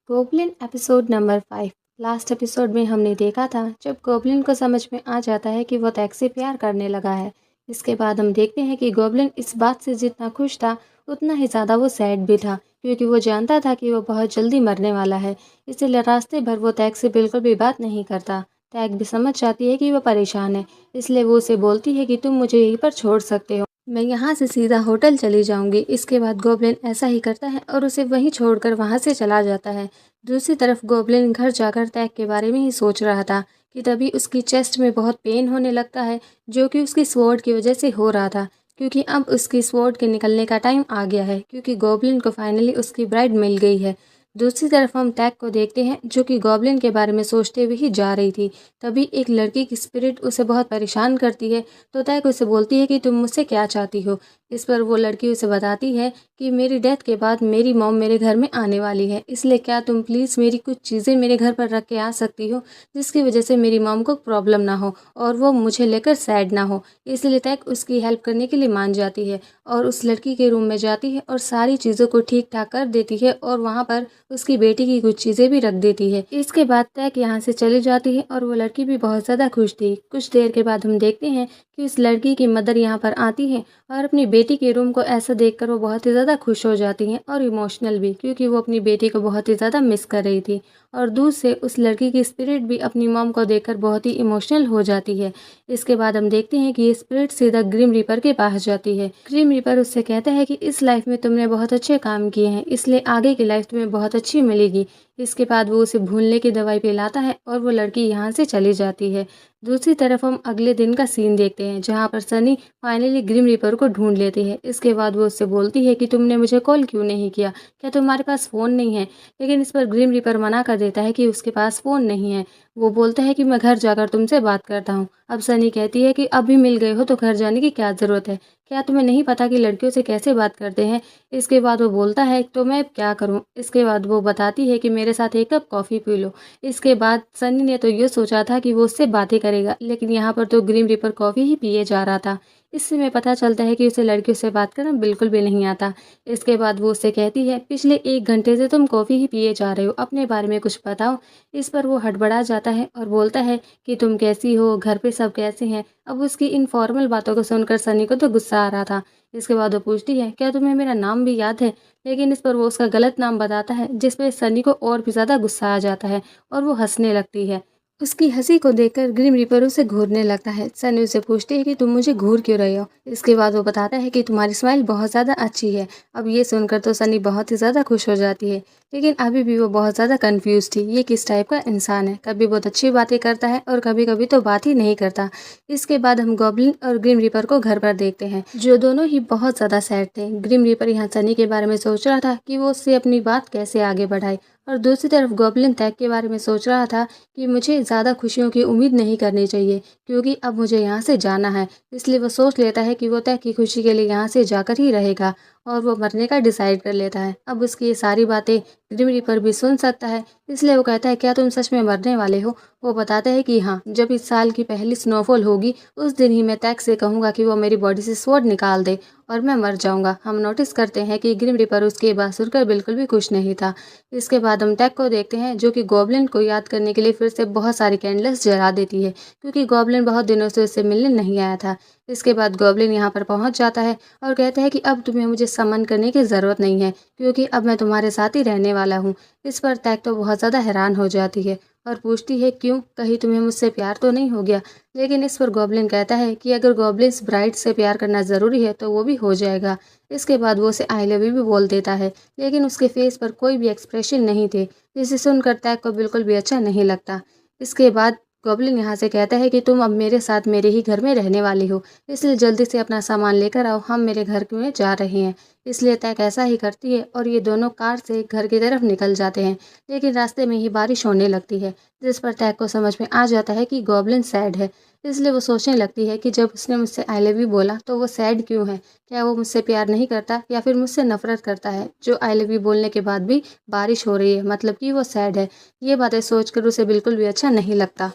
Goblin episode number 5। Last episode में हमने देखा था जब गोब्लिन को समझ में आ जाता है कि वो टैग से प्यार करने लगा है। इसके बाद हम देखते हैं कि गोब्लिन इस बात से जितना खुश था उतना ही ज़्यादा वो सैड भी था, क्योंकि वो जानता था कि वो बहुत जल्दी मरने वाला है। इसलिए रास्ते भर वो टैग से बिल्कुल भी बात नहीं करता। टैग भी समझ जाती है कि वो परेशान है, इसलिए वो उसे बोलती है कि तुम मुझे यहीं पर छोड़ सकते हो, मैं यहाँ से सीधा होटल चली जाऊंगी। इसके बाद गोब्लिन ऐसा ही करता है और उसे वहीं छोड़कर वहाँ से चला जाता है। दूसरी तरफ गोब्लिन घर जाकर टैग के बारे में ही सोच रहा था कि तभी उसकी चेस्ट में बहुत पेन होने लगता है, जो कि उसकी स्वॉर्ड की वजह से हो रहा था, क्योंकि अब उसकी स्वॉर्ड के निकलने का टाइम आ गया है, क्योंकि गोब्लिन को फाइनली उसकी ब्राइड मिल गई है। दूसरी तरफ हम टैग को देखते हैं जो कि गोब्लिन के बारे में सोचते हुए ही जा रही थी। तभी एक लड़की की स्पिरिट उसे बहुत परेशान करती है, तो टैग उसे बोलती है कि तुम मुझसे क्या चाहती हो। इस पर वो लड़की उसे बताती है कि मेरी डेथ के बाद मेरी मॉम मेरे घर में आने वाली है, इसलिए क्या तुम प्लीज़ मेरी कुछ चीज़ें मेरे घर पर रख के आ सकती हो, जिसकी वजह से मेरी मॉम को प्रॉब्लम ना हो और वो मुझे लेकर सैड ना हो। इसलिए टैग उसकी हेल्प करने के लिए मान जाती है और उस लड़की के रूम में जाती है और सारी चीज़ों को ठीक ठाक कर देती है और वहाँ पर उसकी बेटी की कुछ चीज़ें भी रख देती है। इसके बाद टैग यहाँ से चली जाती है और वो लड़की भी बहुत ज़्यादा खुश थी। कुछ देर के बाद हम देखते हैं कि उस लड़की की मदर यहाँ पर आती है और अपनी बेटी के रूम को ऐसा देखकर वो बहुत ही ज़्यादा खुश हो जाती हैं और इमोशनल भी, क्योंकि वो अपनी बेटी को बहुत ही ज़्यादा मिस कर रही थी। और दूर से उस लड़की की स्पिरिट भी अपनी मॉम को देखकर बहुत ही इमोशनल हो जाती है। इसके बाद हम देखते हैं कि ये स्पिरिट सीधा ग्रिम रीपर के पास जाती है। ग्रिम रीपर उससे कहता है कि इस लाइफ में तुमने बहुत अच्छे काम किए हैं, इसलिए आगे की लाइफ तुम्हें बहुत अच्छी मिलेगी। इसके बाद वो उसे भूलने की दवाई पिलाता है और वो लड़की यहाँ से चली जाती है। दूसरी तरफ हम अगले दिन का सीन देखते हैं, जहाँ पर सनी फाइनली ग्रिम रीपर को ढूंढ लेती है। इसके बाद वो उससे बोलती है कि तुमने मुझे कॉल क्यों नहीं किया, क्या तुम्हारे पास फ़ोन नहीं है। लेकिन इस पर ग्रिम रीपर मना कर देता है कि उसके पास फ़ोन नहीं है। वो बोलता है कि मैं घर जाकर तुमसे बात करता हूँ। अब सनी कहती है कि अभी मिल गए हो तो घर जाने की क्या ज़रूरत है, क्या तुम्हें नहीं पता कि लड़कियों से कैसे बात करते हैं। इसके बाद वो बोलता है तो मैं क्या करूँ। इसके बाद वो बताती है कि मेरे साथ एक कप कॉफ़ी पी लो। इसके बाद सनी ने तो ये सोचा था कि वो उससे बातें करेगा, लेकिन यहाँ पर तो ग्रीम रीपर कॉफ़ी ही पिए जा रहा था। इससे में पता चलता है कि उसे लड़कियों से बात करना बिल्कुल भी नहीं आता। इसके बाद वो उससे कहती है पिछले 1 घंटे से तुम कॉफ़ी ही पिए जा रहे हो, अपने बारे में कुछ बताओ। इस पर वो हड़बड़ा जाता है और बोलता है कि तुम कैसी हो, घर पे सब कैसे हैं। अब उसकी इन फॉर्मल बातों को सुनकर सनी को तो गुस्सा आ रहा था। इसके बाद वो पूछती है क्या तुम्हें मेरा नाम भी याद है। लेकिन इस पर वो उसका गलत नाम बताता है, जिस पे सनी को और भी ज़्यादा गुस्सा आ जाता है और वो हंसने लगती है। उसकी हंसी को देखकर ग्रिम रीपर उसे घूरने लगता है। सनी उसे पूछती है कि तुम मुझे घूर क्यों रहे हो। इसके बाद वो बताता है कि तुम्हारी स्माइल बहुत ज़्यादा अच्छी है। अब ये सुनकर तो सनी बहुत ही ज़्यादा खुश हो जाती है, लेकिन अभी भी वो बहुत ज़्यादा कंफ्यूज थी, ये किस टाइप का इंसान है, कभी बहुत अच्छी बातें करता है और कभी कभी तो बात ही नहीं करता। इसके बाद हम गॉब्लिन और ग्रिम रीपर को घर पर देखते हैं, जो दोनों ही बहुत ज़्यादा सैड थे। ग्रिम रीपर यहाँ सनी के बारे में सोच रहा था कि वो उससे अपनी बात कैसे आगे बढ़ाए, और दूसरी तरफ गॉब्लिन टैग के बारे में सोच रहा था कि मुझे ज़्यादा खुशियों की उम्मीद नहीं करनी चाहिए, क्योंकि अब मुझे यहाँ से जाना है। इसलिए वो सोच लेता है कि वो टैग की खुशी के लिए यहाँ से जाकर ही रहेगा और वो मरने का डिसाइड कर लेता है। अब उसकी ये सारी बातें ग्रिम रीपर भी सुन सकता है, इसलिए वो कहता है क्या तुम सच में मरने वाले हो। वो बताता है कि हाँ, जब इस साल की पहली स्नोफॉल होगी उस दिन ही मैं टैग से कहूँगा कि वो मेरी बॉडी से स्वॉर्ड निकाल दे और मैं मर जाऊँगा। हम नोटिस करते हैं कि ग्रिम रीपर उसकी बात सुनकर बिल्कुल भी खुश नहीं था। इसके बाद हम टैग को देखते हैं, जो कि गॉब्लिन को याद करने के लिए फिर से बहुत सारी कैंडल्स जला देती है, क्योंकि गॉब्लिन बहुत दिनों से उससे मिलने नहीं आया था। इसके बाद गॉब्लिन यहाँ पर पहुँच जाता है और कहता है कि अब तुम्हें मुझे समन करने की ज़रूरत नहीं है, क्योंकि अब मैं तुम्हारे साथ ही रहने वाला हूँ। इस पर टैग तो बहुत ज़्यादा हैरान हो जाती है और पूछती है क्यों, कहीं तुम्हें मुझसे प्यार तो नहीं हो गया। लेकिन इस पर गॉब्लिन कहता है कि अगर गॉब्लिन्स ब्राइड से प्यार करना ज़रूरी है तो वो भी हो जाएगा। इसके बाद वो उसे आई लव यू भी बोल देता है, लेकिन उसके फेस पर कोई भी एक्सप्रेशन नहीं थे, जिसे सुनकर टैग को बिल्कुल भी अच्छा नहीं लगता। इसके बाद गॉब्लिन यहाँ से कहता है कि तुम अब मेरे साथ मेरे ही घर में रहने वाली हो, इसलिए जल्दी से अपना सामान लेकर आओ, हम मेरे घर में जा रहे हैं। इसलिए टैग ऐसा ही करती है और ये दोनों कार से घर की तरफ निकल जाते हैं। लेकिन रास्ते में ही बारिश होने लगती है, जिस पर टैग को समझ में आ जाता है कि गॉब्लिन सैड है। इसलिए वो सोचने लगती है कि जब उसने मुझसे आई लव यू बोला तो वो सैड क्यों है, क्या वो मुझसे प्यार नहीं करता या फिर मुझसे नफरत करता है, जो आई लव यू बोलने के बाद भी बारिश हो रही है, मतलब कि वो सैड है। ये बातें सोचकर उसे बिल्कुल भी अच्छा नहीं लगता।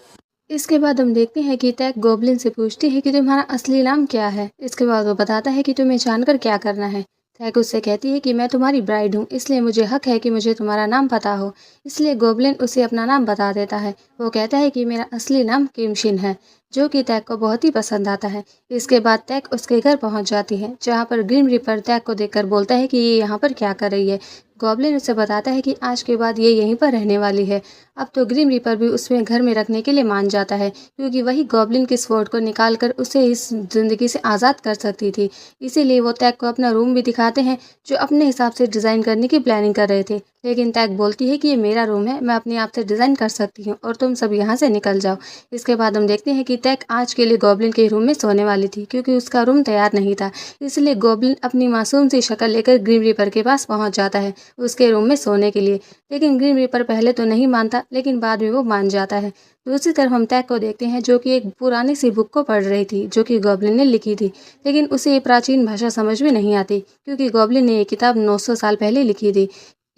इसके बाद हम देखते हैं कि टैग गॉब्लिन से पूछती है कि तुम्हारा असली नाम क्या है। इसके बाद वो बताता है कि तुम्हें जानकर क्या करना है। टैग उससे कहती है कि मैं तुम्हारी ब्राइड हूँ, इसलिए मुझे हक है कि मुझे तुम्हारा नाम पता हो। इसलिए गोबलिन उसे अपना नाम बता देता है। वो कहता है कि मेरा असली नाम किमशिन है, जो कि टैग को बहुत ही पसंद आता है। इसके बाद टैग उसके घर पहुंच जाती है, जहाँ पर ग्रिम रीपर टैग को देखकर बोलता है कि ये यहाँ पर क्या कर रही है। गॉब्लिन उसे बताता है कि आज के बाद ये यहीं पर रहने वाली है। अब तो ग्रिम रीपर भी उसमें घर में रखने के लिए मान जाता है, क्योंकि वही गॉब्लिन के स्वॉर्ड को निकाल कर उसे इस ज़िंदगी से आज़ाद कर सकती थी। इसीलिए वो टैग को अपना रूम भी दिखाते हैं, जो अपने हिसाब से डिज़ाइन करने की प्लानिंग कर रहे थे। लेकिन टैग बोलती है कि ये मेरा रूम है, मैं अपने आप से डिज़ाइन कर सकती हूँ और तुम सब यहाँ से निकल जाओ। इसके बाद हम देखते हैं कि टैग आज के लिए गॉब्लिन के रूम में सोने वाली थी, क्योंकि उसका रूम तैयार नहीं था। इसलिए गॉब्लिन अपनी मासूम सी शक्ल लेकर ग्रिम रीपर के पास पहुंच जाता है उसके रूम में सोने के लिए। लेकिन ग्रिम रीपर पहले तो नहीं मानता, लेकिन बाद में वो मान जाता है। दूसरी तरफ हम टैग को देखते हैं, जो कि एक पुरानी सी बुक को पढ़ रही थी, जो कि गॉब्लिन ने लिखी थी। लेकिन उसे ये प्राचीन भाषा समझ में नहीं आती, क्योंकि गॉब्लिन ने ये किताब 900 साल पहले लिखी थी।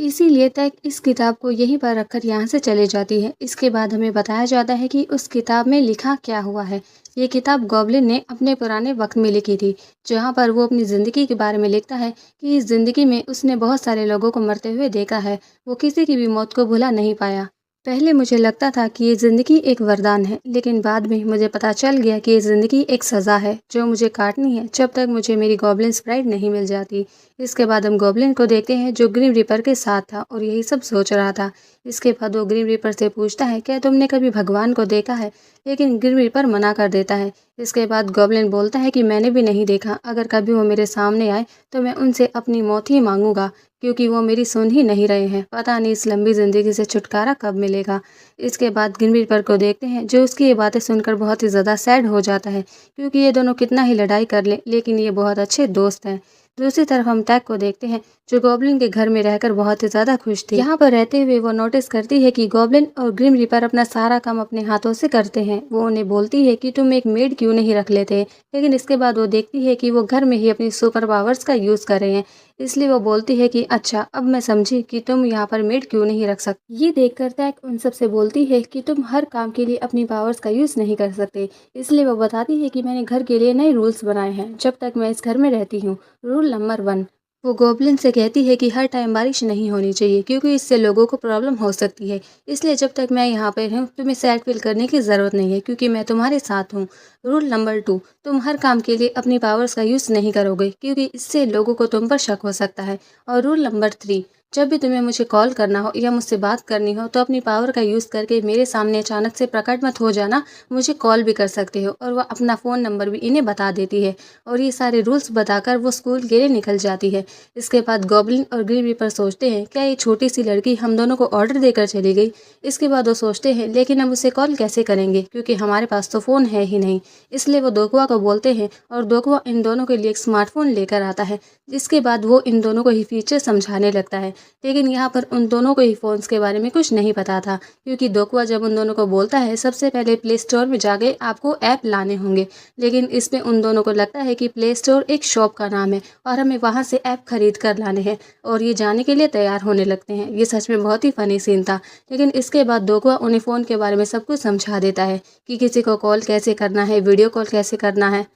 इसीलिए टैग इस किताब को यहीं पर रखकर यहाँ से चली जाती है। इसके बाद हमें बताया जाता है कि उस किताब में लिखा क्या हुआ है। ये किताब गॉब्लिन ने अपने पुराने वक्त में लिखी थी, जहाँ पर वो अपनी ज़िंदगी के बारे में लिखता है कि इस ज़िंदगी में उसने बहुत सारे लोगों को मरते हुए देखा है। वो किसी की भी मौत को भुला नहीं पाया। पहले मुझे लगता था कि ये ज़िंदगी एक वरदान है, लेकिन बाद में मुझे पता चल गया कि ये ज़िंदगी एक सज़ा है, जो मुझे काटनी है जब तक मुझे मेरी गॉब्लिन स्प्राइट नहीं मिल जाती। इसके बाद हम गॉब्लिन को देखते हैं, जो ग्रिम रीपर के साथ था और यही सब सोच रहा था। इसके बाद वो ग्रिम रीपर से पूछता है, क्या तुमने कभी भगवान को देखा है? लेकिन ग्रिम रीपर मना कर देता है। इसके बाद गॉब्लिन बोलता है कि मैंने भी नहीं देखा, अगर कभी वो मेरे सामने आए तो मैं उनसे अपनी मौत ही मांगूंगा, क्योंकि वो मेरी सुन ही नहीं रहे हैं। पता नहीं इस लंबी ज़िंदगी से छुटकारा कब मिलेगा। इसके बाद ग्रिम रीपर को देखते हैं, जो उसकी ये बातें सुनकर बहुत ही ज़्यादा सैड हो जाता है, क्योंकि ये दोनों कितना ही लड़ाई कर ले, लेकिन ये बहुत अच्छे दोस्त हैं। दूसरी तरफ हम टैग को देखते हैं, जो गॉब्लिन के घर में रहकर बहुत ही ज़्यादा खुश थी। यहाँ पर रहते हुए वो नोटिस करती है कि गॉब्लिन और ग्रिम रीपर अपना सारा काम अपने हाथों से करते हैं। वो उन्हें बोलती है कि तुम एक मेड क्यों नहीं रख लेते, लेकिन इसके बाद वो देखती है कि वो घर में ही अपनी सुपर पावर्स का यूज़ कर रहे हैं। इसलिए वो बोलती है कि अच्छा, अब मैं समझी कि तुम यहाँ पर मेड क्यों नहीं रख सकते। ये देखकर टैग उन सब से बोलती है कि तुम हर काम के लिए अपनी पावर्स का यूज़ नहीं कर सकते। इसलिए वो बताती है कि मैंने घर के लिए नए रूल्स बनाए हैं जब तक मैं इस घर में रहती हूँ। रूल नंबर 1, वो गॉब्लिन से कहती है कि हर टाइम बारिश नहीं होनी चाहिए, क्योंकि इससे लोगों को प्रॉब्लम हो सकती है। इसलिए जब तक मैं यहाँ पे हूँ तुम्हें सैड फील करने की ज़रूरत नहीं है, क्योंकि मैं तुम्हारे साथ हूँ। रूल नंबर 2, तुम हर काम के लिए अपनी पावर्स का यूज़ नहीं करोगे, क्योंकि इससे लोगों को तुम पर शक हो सकता है। और रूल नंबर 3, जब भी तुम्हें मुझे कॉल करना हो या मुझसे बात करनी हो तो अपनी पावर का यूज़ करके मेरे सामने अचानक से प्रकट मत हो जाना, मुझे कॉल भी कर सकते हो। और वह अपना फ़ोन नंबर भी इन्हें बता देती है, और ये सारे रूल्स बताकर वो स्कूल के लिए निकल जाती है। इसके बाद गॉब्लिन और ग्रिम रीपर सोचते हैं, क्या ये छोटी सी लड़की हम दोनों को ऑर्डर देकर चली गई? इसके बाद वो सोचते हैं, लेकिन हम उसे कॉल कैसे करेंगे, क्योंकि हमारे पास तो फ़ोन है ही नहीं। इसलिए वो दोकुआ को बोलते हैं, और दोकुआ इन दोनों के लिए एक स्मार्टफोन लेकर आता है। जिसके बाद वो इन दोनों को ही फीचर समझाने लगता है। लेकिन यहाँ पर उन दोनों को ही फ़ोन्स के बारे में कुछ नहीं पता था, क्योंकि दोकुआ जब उन दोनों को बोलता है सबसे पहले प्ले स्टोर में जाके आपको ऐप लाने होंगे। लेकिन इसमें उन दोनों को लगता है कि प्ले स्टोर एक शॉप का नाम है और हमें वहाँ से ऐप खरीद कर लाने हैं, और ये जाने के लिए तैयार होने लगते हैं। ये सच में बहुत ही फ़नी सीन था। लेकिन इसके बाद दोकुआ उन्हें फ़ोन के बारे में सब कुछ समझा देता है कि किसी को कॉल कैसे करना है, वीडियो कॉल कैसे करना है।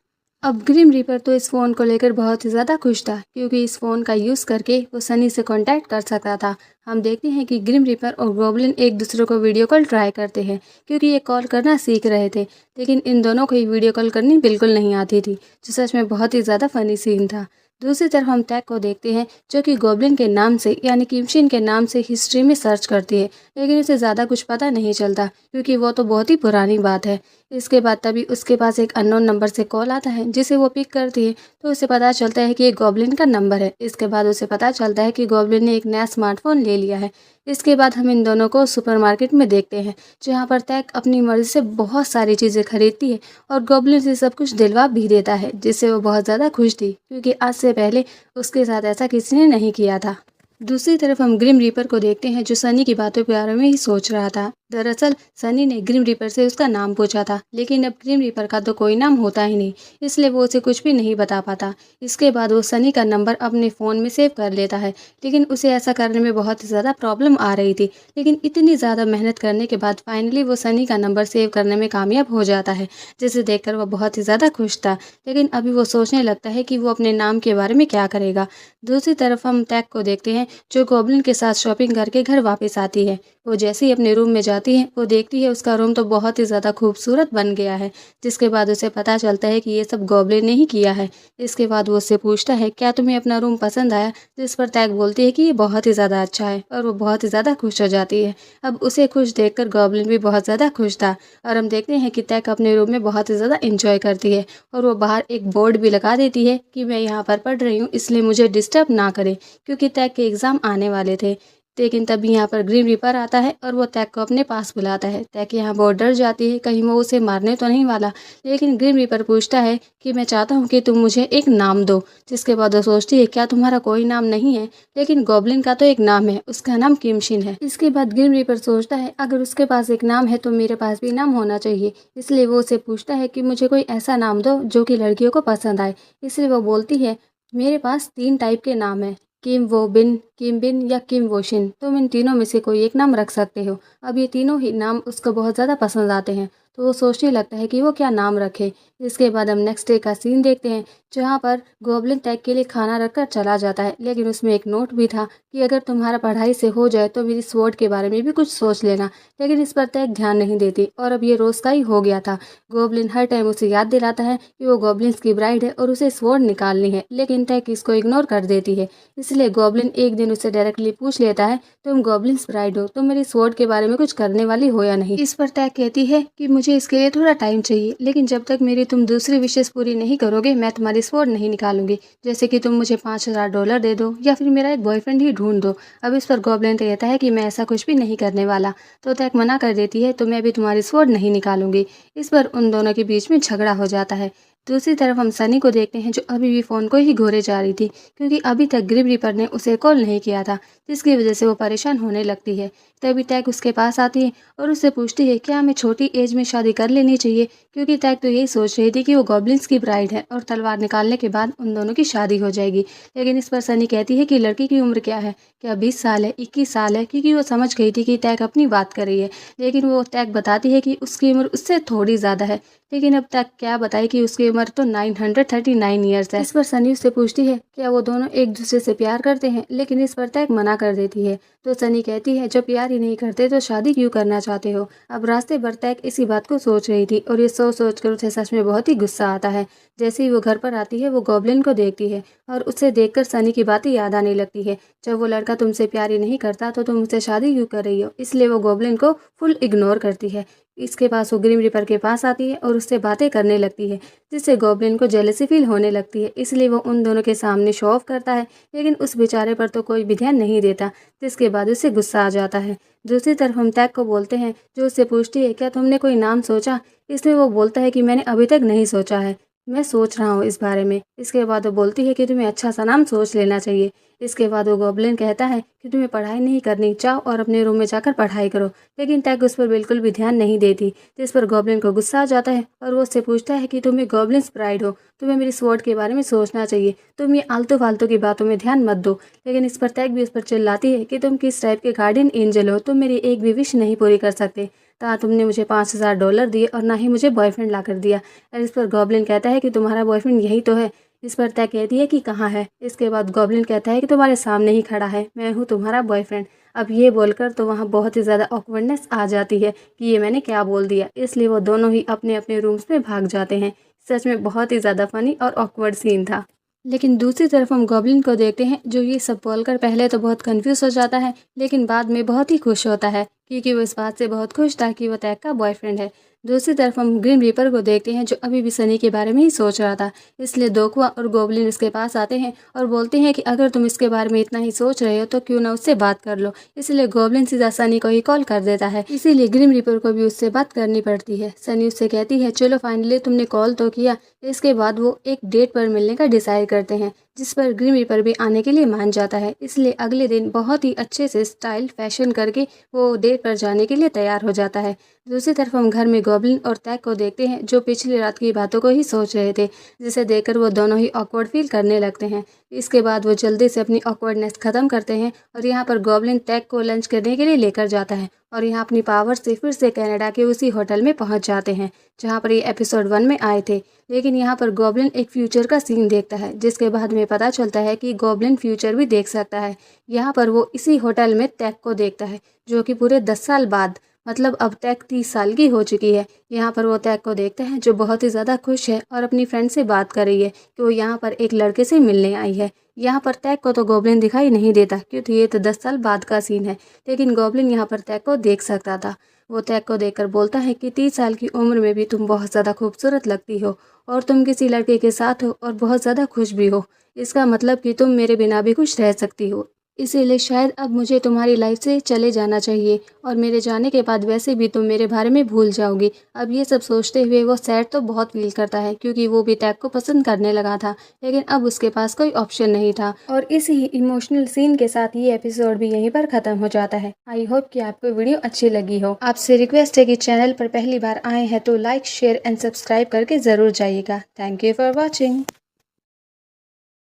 अब ग्रिम रीपर तो इस फ़ोन को लेकर बहुत ही ज़्यादा खुश था, क्योंकि इस फ़ोन का यूज़ करके वो सनी से कांटेक्ट कर सकता था। हम देखते हैं कि ग्रिम रीपर और गॉब्लिन एक दूसरे को वीडियो कॉल ट्राई करते हैं, क्योंकि ये कॉल करना सीख रहे थे। लेकिन इन दोनों को ही वीडियो कॉल करनी बिल्कुल नहीं आती थी, जो सच में बहुत ही ज़्यादा फ़नी सीन था। दूसरी तरफ हम टैग को देखते हैं, जो कि गॉब्लिन के नाम से यानी किमशिन के नाम से हिस्ट्री में सर्च करती है, लेकिन उसे ज़्यादा कुछ पता नहीं चलता, क्योंकि वो तो बहुत ही पुरानी बात है। इसके बाद तभी उसके पास एक अननोन नंबर से कॉल आता है, जिसे वो पिक करती है, तो उसे पता चलता है कि ये गॉब्लिन का नंबर है। इसके बाद उसे पता चलता है कि गॉब्लिन ने एक नया स्मार्टफोन ले लिया है। इसके बाद हम इन दोनों को सुपरमार्केट में देखते हैं, जहाँ पर टैग अपनी मर्जी से बहुत सारी चीज़ें खरीदती है और गॉब्लिन से सब कुछ दिलवा भी देता है, जिससे वो बहुत ज़्यादा खुश थी, क्योंकि आज से पहले उसके साथ ऐसा किसी ने नहीं किया था। दूसरी तरफ हम ग्रिम रीपर को देखते हैं, जो सनी की बातों के बारे में ही सोच रहा था। दरअसल सनी ने ग्रिम रीपर से उसका नाम पूछा था, लेकिन अब ग्रिम रीपर का तो कोई नाम होता ही नहीं, इसलिए वो उसे कुछ भी नहीं बता पाता। इसके बाद वो सनी का नंबर अपने फ़ोन में सेव कर लेता है, लेकिन उसे ऐसा करने में बहुत ही ज़्यादा प्रॉब्लम आ रही थी। लेकिन इतनी ज़्यादा मेहनत करने के बाद फाइनली वो सनी का नंबर सेव करने में कामयाब हो जाता है, जिसे देखकर वो बहुत ही ज़्यादा खुश था। लेकिन अभी वो सोचने लगता है कि वो अपने नाम के बारे में क्या करेगा। दूसरी तरफ हम टैग को देखते हैं, जो गॉब्लिन के साथ शॉपिंग करके घर वापस आती है। वो जैसे ही अपने रूम में जाती है, वो देखती है उसका रूम तो बहुत ही ज़्यादा खूबसूरत बन गया है, जिसके बाद उसे पता चलता है कि ये सब गॉब्लिन ने ही किया है। इसके बाद वो उससे पूछता है, क्या तुम्हें अपना रूम पसंद आया? जिस पर टैग बोलती है कि ये बहुत ही ज़्यादा अच्छा है, और वो बहुत ही ज़्यादा खुश हो जाती है। अब उसे खुश देखकर गॉब्लिन भी बहुत ज़्यादा खुश था, और हम देखते हैं कि टैग अपने रूम में बहुत ही ज़्यादा इंजॉय करती है, और वो बाहर एक बोर्ड भी लगा देती है कि मैं यहाँ पर पढ़ रही हूँ, इसलिए मुझे डिस्टर्ब ना करें, क्योंकि टैग के एग्ज़ाम आने वाले थे। लेकिन तभी यहाँ पर ग्रीम रीपर आता है और वो टैग को अपने पास बुलाता है। टैग यहाँ बहुत डर जाती है, कहीं वो उसे मारने तो नहीं वाला। लेकिन ग्रीम रीपर पूछता है कि मैं चाहता हूँ कि तुम मुझे एक नाम दो। जिसके बाद वो सोचती है, क्या तुम्हारा कोई नाम नहीं है? लेकिन गॉब्लिन का तो एक नाम है, उसका नाम किमशिन है। इसके बाद ग्रीम रीपर सोचता है, अगर उसके पास एक नाम है तो मेरे पास भी नाम होना चाहिए। इसलिए वो उसे पूछता है कि मुझे कोई ऐसा नाम दो जो कि लड़कियों को पसंद आए। इसलिए वो बोलती है, मेरे पास 3 टाइप के नाम हैं, किम वो बिन, किम बिन या किम वो शिन। तुम इन तीनों में से कोई एक नाम रख सकते हो। अब ये तीनों ही नाम उसको बहुत ज़्यादा पसंद आते हैं, तो वो सोचने लगता है कि वो क्या नाम रखे। इसके बाद हम नेक्स्ट डे का सीन देखते हैं, जहाँ पर गोब्लिन टैग के लिए खाना रखकर चला जाता है, लेकिन उसमें एक नोट भी था कि अगर तुम्हारा पढ़ाई से हो जाए तो मेरी स्वॉर्ड के बारे में भी कुछ सोच लेना। लेकिन इस पर टैग ध्यान नहीं देती, और अब ये रोज़ का ही हो गया था। गोब्लिन हर टाइम उसे याद दिलाता है कि वो गोब्लिन्स की ब्राइड है और उसे स्वॉर्ड निकालनी है, लेकिन टैग इसको इग्नोर कर देती है। इसलिए गॉब्लिन एक दिन उसे डायरेक्टली पूछ लेता है, तुम गॉब्लिन्स ब्राइड हो, तुम मेरी स्वॉर्ड के बारे में कुछ करने वाली हो या नहीं? इस पर टैग कहती है कि मुझे इसके लिए थोड़ा टाइम चाहिए, लेकिन जब तक मेरी तुम दूसरी विशेष पूरी नहीं करोगे मैं तुम्हारी स्वॉर्ड नहीं निकालूंगी। जैसे कि तुम मुझे $5000 दे दो या फिर मेरा एक बॉयफ्रेंड ही ढूंढ दो। अब इस पर गॉब्लिन कहता है कि मैं ऐसा कुछ भी नहीं करने वाला, तो टैग मना कर देती है, तो मैं भी तुम्हारी स्वॉर्ड नहीं निकालूंगी। इस पर उन दोनों के बीच में झगड़ा हो जाता है। दूसरी तरफ हम सनी को देखते हैं, जो अभी भी फ़ोन को ही घूरे जा रही थी, क्योंकि अभी तक ग्रिम रीपर ने उसे कॉल नहीं किया था, जिसकी वजह से वो परेशान होने लगती है। तभी टैग उसके पास आती है और उससे पूछती है, क्या हमें छोटी एज में शादी कर लेनी चाहिए? क्योंकि टैग तो यही सोच रही थी कि वो गॉब्लिन्स की ब्राइड है और तलवार निकालने के बाद उन दोनों की शादी हो जाएगी। लेकिन इस पर सनी कहती है कि लड़की की उम्र क्या है, क्या 20 साल है, 21 साल है? क्योंकि वो समझ गई थी कि टैग अपनी बात कर रही है। लेकिन वो टैग बताती है कि उसकी उम्र उससे थोड़ी ज़्यादा है। लेकिन अब तक क्या बताए कि उसकी उम्र तो 939 ईयर्स है। इस पर सनी उससे पूछती है, क्या वो दोनों एक दूसरे से प्यार करते हैं? लेकिन इस पर टैग मना कर देती है। तो सनी कहती है, जब प्यार ही नहीं करते तो शादी क्यों करना चाहते हो? अब रास्ते भर टैग इसी बात को सोच रही थी, और ये सोच कर उसे सच में बहुत ही गुस्सा आता है। जैसे ही वो घर पर आती है, वो गॉब्लिन को देखती है और उसे देखकर सनी की बातें याद आने लगती है। जब वो लड़का तुमसे प्यार ही नहीं करता तो तुम उससे शादी क्यों कर रही हो? इसलिए वो गॉब्लिन को फुल इग्नोर करती है। इसके पास वो ग्रिम रीपर के पास आती है और उससे बातें करने लगती है, जिससे गॉब्लिन को जेलसी फील होने लगती है। इसलिए वो उन दोनों के सामने शो ऑफ करता है, लेकिन उस बेचारे पर तो कोई भी ध्यान नहीं देता, जिसके बाद उसे गुस्सा आ जाता है। दूसरी तरफ हम टैग को बोलते हैं, जो उससे पूछती है, क्या तुमने कोई नाम सोचा? इसमें वो बोलता है कि मैंने अभी तक नहीं सोचा है, मैं सोच रहा हूँ इस बारे में। इसके बाद वो बोलती है कि तुम्हें अच्छा सा नाम सोच लेना चाहिए। इसके बाद वो गॉब्लिन कहता है कि तुम्हें पढ़ाई नहीं करनी, जाओ और अपने रूम में जाकर पढ़ाई करो। लेकिन टैग उस पर बिल्कुल भी ध्यान नहीं देती, जिस पर गॉब्लिन को गुस्सा आ जाता है और वो उससे पूछता है कि तुम एक गॉब्लिन्स ब्राइड हो, तुम्हें मेरी स्वॉर्ड के बारे में सोचना चाहिए, तुम ये आलतू फालतू की बातों में ध्यान मत दो। लेकिन इस पर टैग भी उस पर चिल्लाती है कि तुम किस टाइप के गार्डियन एंजल हो, तुम मेरी एक भी विश नहीं पूरी कर सकते। ता तुमने मुझे $5000 दिए और ना ही मुझे बॉयफ्रेंड ला कर दिया। और इस पर गॉब्लिन कहता है कि तुम्हारा बॉयफ्रेंड यही तो है। इस पर टैग कहती है कि कहाँ है? इसके बाद गॉब्लिन कहता है कि तुम्हारे सामने ही खड़ा है, मैं हूँ तुम्हारा बॉयफ्रेंड। अब ये बोलकर तो वहाँ बहुत ही ज़्यादा ऑकवर्डनेस आ जाती है कि ये मैंने क्या बोल दिया। इसलिए वो दोनों ही अपने अपने रूम्स में भाग जाते हैं। सच में बहुत ही ज़्यादा फनी और ऑकवर्ड सीन था। लेकिन दूसरी तरफ हम गॉब्लिन को देखते हैं, जो ये सब बोलकर पहले तो बहुत कंफ्यूज हो जाता है, लेकिन बाद में बहुत ही खुश होता है, क्योंकि वो इस बात से बहुत खुश था कि वो टैग का बॉयफ्रेंड है। दूसरी तरफ हम ग्रीन रीपर को देखते हैं, जो अभी भी सनी के बारे में ही सोच रहा था। इसलिए दोकुआ और गोब्लिन उसके पास आते हैं और बोलते हैं कि अगर तुम इसके बारे में इतना ही सोच रहे हो तो क्यों ना उससे बात कर लो। इसलिए गोब्लिन सीधा सनी को ही कॉल कर देता है, इसीलिए ग्रीन रीपर को भी उससे बात करनी पड़ती है। सनी उससे कहती है, चलो फाइनली तुमने कॉल तो किया। इसके बाद वो एक डेट पर मिलने का डिसाइड करते हैं, जिस पर ग्रीन रीपर भी आने के लिए मान जाता है। इसलिए अगले दिन बहुत ही अच्छे से स्टाइल फैशन करके वो डेट पर जाने के लिए तैयार हो जाता है। दूसरी तरफ हम घर में गॉब्लिन और टैग को देखते हैं, जो पिछली रात की बातों को ही सोच रहे थे, जिसे देखकर वो दोनों ही ऑकवर्ड फील करने लगते हैं। इसके बाद वो जल्दी से अपनी ऑकवर्डनेस ख़त्म करते हैं और यहाँ पर गॉब्लिन टैग को लंच करने के लिए लेकर जाता है और यहाँ अपनी पावर से फिर से कनाडा के उसी होटल में पहुँच जाते हैं जहाँ पर ये एपिसोड 1 में आए थे। लेकिन यहाँ पर गॉब्लिन एक फ्यूचर का सीन देखता है, जिसके बाद में पता चलता है कि गॉब्लिन फ्यूचर भी देख सकता है। यहाँ पर वो इसी होटल में टैग को देखता है, जो कि पूरे 10 साल बाद, मतलब अब टैग 30 साल की हो चुकी है। यहाँ पर वो टैग को देखता है, जो बहुत ही ज़्यादा खुश है और अपनी फ्रेंड से बात कर रही है कि वो यहाँ पर एक लड़के से मिलने आई है। यहाँ पर टैग को तो गॉब्लिन दिखाई नहीं देता, क्योंकि ये तो 10 साल बाद का सीन है, लेकिन गॉब्लिन यहाँ पर टैग को देख सकता था। वो टैग को देखकर बोलता है कि 30 साल की उम्र में भी तुम बहुत ज़्यादा खूबसूरत लगती हो और तुम किसी लड़के के साथ हो और बहुत ज़्यादा खुश भी हो। इसका मतलब कि तुम मेरे बिना भी खुश रह सकती हो। इसीलिए शायद अब मुझे तुम्हारी लाइफ से चले जाना चाहिए और मेरे जाने के बाद वैसे भी तुम मेरे बारे में भूल जाओगी। अब ये सब सोचते हुए वो सैड तो बहुत फील करता है, क्योंकि वो भी टैग को पसंद करने लगा था, लेकिन अब उसके पास कोई ऑप्शन नहीं था। और इसी इमोशनल सीन के साथ ये एपिसोड भी यहीं पर ख़त्म हो जाता है। आई होप कि आपको वीडियो अच्छी लगी हो। आपसे रिक्वेस्ट है कि चैनल पर पहली बार आए हैं तो लाइक, शेयर एंड सब्सक्राइब करके ज़रूर जाइएगा। Thank you for watching.